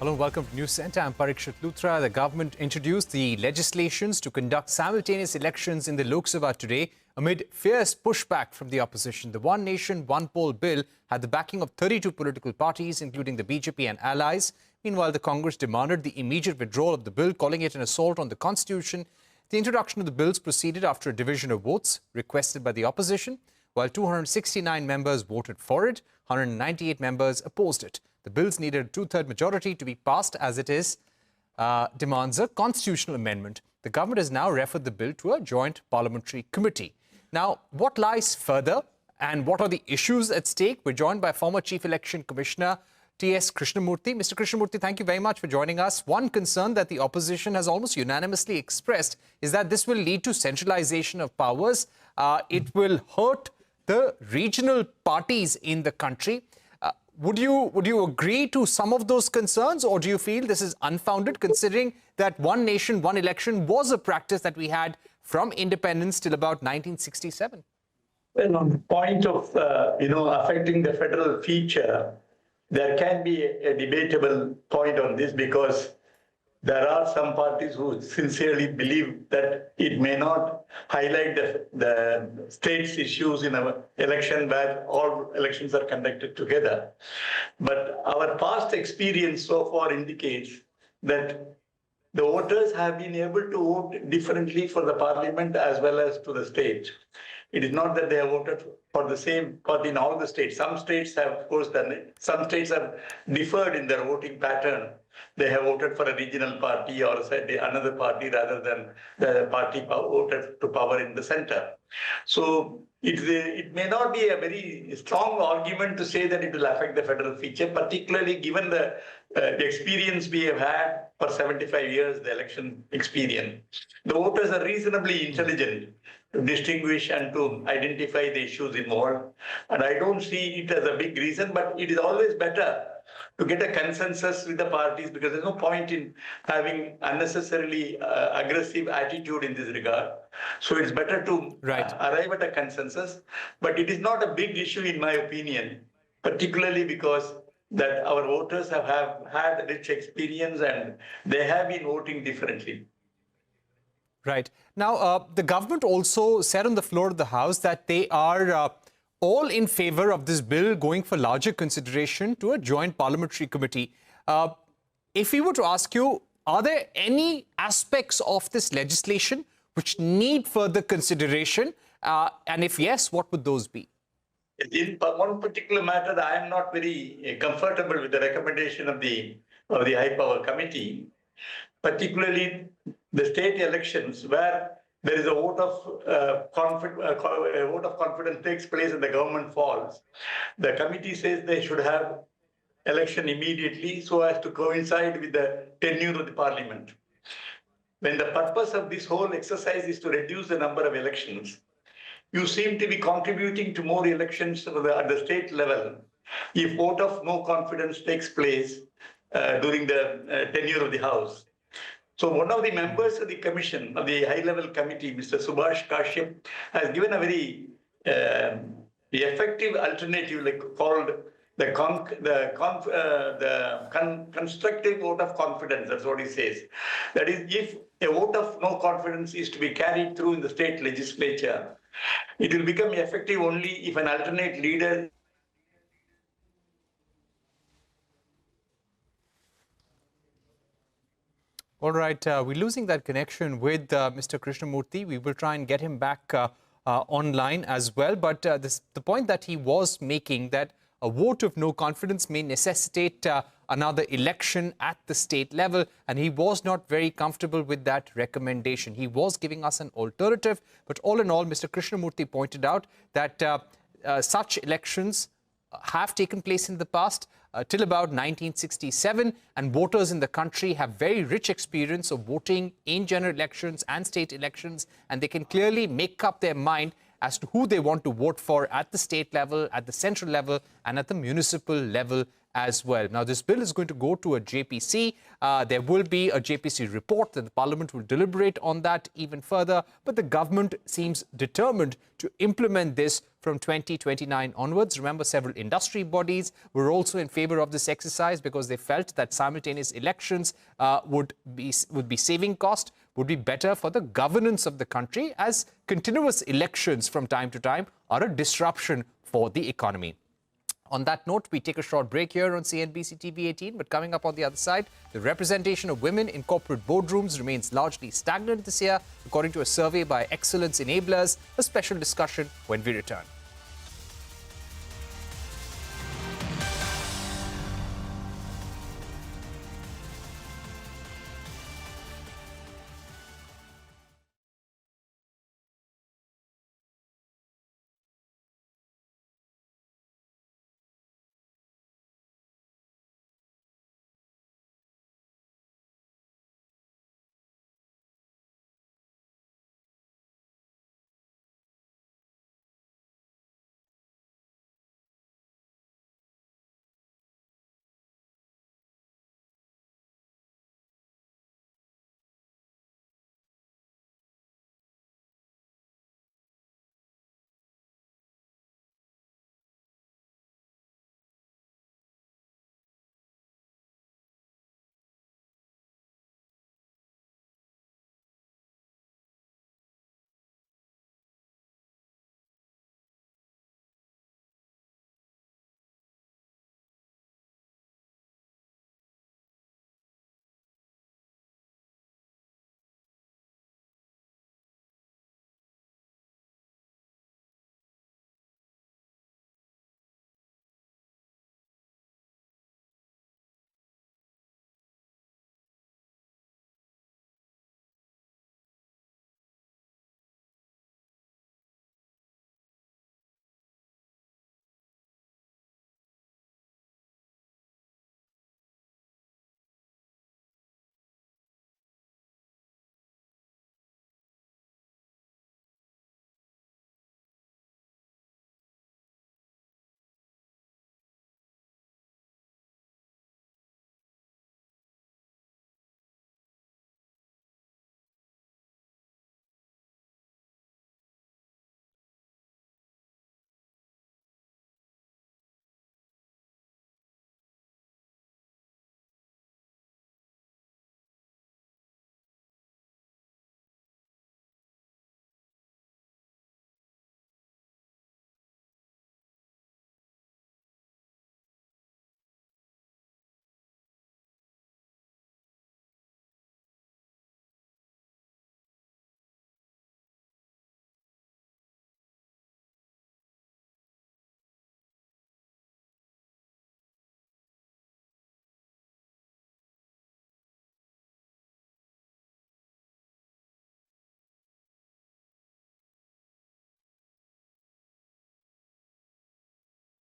Hello and welcome to News Centre. I'm Parikshit Luthra. The government introduced the legislations to conduct simultaneous elections in the Lok Sabha today amid fierce pushback from the opposition. The One Nation, One Poll bill had the backing of 32 political parties, including the BJP and allies. Meanwhile, the Congress demanded the immediate withdrawal of the bill, calling it an assault on the Constitution. The introduction of the bills proceeded after a division of votes requested by the opposition. While 269 members voted for it, 198 members opposed it. The bills needed a two-third majority to be passed, as it demands a constitutional amendment. The government has now referred the bill to a joint parliamentary committee. Now, what lies further and what are the issues at stake? We're joined by former Chief Election Commissioner T.S. Krishnamurthy. Mr. Krishnamurthy, thank you very much for joining us. One concern that the opposition has almost unanimously expressed is that this will lead to centralization of powers. It will hurt the regional parties in the country. Would you agree to some of those concerns, or do you feel this is unfounded, considering that one nation, one election was a practice that we had from independence till about 1967? Well, on the point of affecting the federal feature, there can be a debatable point on this, because there are some parties who sincerely believe that it may not highlight the state's issues in an election where all elections are conducted together. But our past experience so far indicates that the voters have been able to vote differently for the parliament as well as to the state. It is not that they have voted for the same party in all the states. Some states have, of course, done it. Some states have differed in their voting pattern. They have voted for a regional party or another party rather than the party voted to power in the center. So it may not be a very strong argument to say that it will affect the federal feature, particularly given the experience we have had for 75 years, the election experience. The voters are reasonably intelligent to distinguish and to identify the issues involved. And I don't see it as a big reason, but it is always better to get a consensus with the parties, because there's no point in having unnecessarily aggressive attitude in this regard. So it's better to arrive at a consensus. But it is not a big issue, in my opinion, particularly because that our voters have had rich experience and they have been voting differently. Right. Now, the government also said on the floor of the House that they are all in favour of this bill going for larger consideration to a joint parliamentary committee. If we were to ask you, are there any aspects of this legislation which need further consideration? And if yes, what would those be? In one particular matter, I am not very comfortable with the recommendation of the High Power Committee, particularly the state elections where there is a vote of confidence takes place and the government falls. The committee says they should have election immediately so as to coincide with the tenure of the parliament. When the purpose of this whole exercise is to reduce the number of elections, you seem to be contributing to more elections at the state level if vote of no confidence takes place during the tenure of the House. So one of the members of the commission, of the high-level committee, Mr. Subhash Kashyap, has given a very effective alternative, called the constructive vote of confidence. That's what he says. That is, if a vote of no confidence is to be carried through in the state legislature, it will become effective only if an alternate leader . All right, we're losing that connection with Mr. Krishnamurthy. We will try and get him back online as well. But the point that he was making, that a vote of no confidence may necessitate another election at the state level, and he was not very comfortable with that recommendation. He was giving us an alternative, but all in all, Mr. Krishnamurthy pointed out that such elections have taken place in the past till about 1967, and voters in the country have very rich experience of voting in general elections and state elections, and they can clearly make up their mind as to who they want to vote for at the state level, at the central level, and at the municipal level as well. Now, this bill is going to go to a JPC. There will be a JPC report that the Parliament will deliberate on that even further. But the government seems determined to implement this from 2029 onwards. Remember, several industry bodies were also in favor of this exercise because they felt that simultaneous elections would be saving cost, would be better for the governance of the country, as continuous elections from time to time are a disruption for the economy. On that note, we take a short break here on CNBC-TV18, but coming up on the other side, the representation of women in corporate boardrooms remains largely stagnant this year, according to a survey by Excellence Enablers. A special discussion when we return.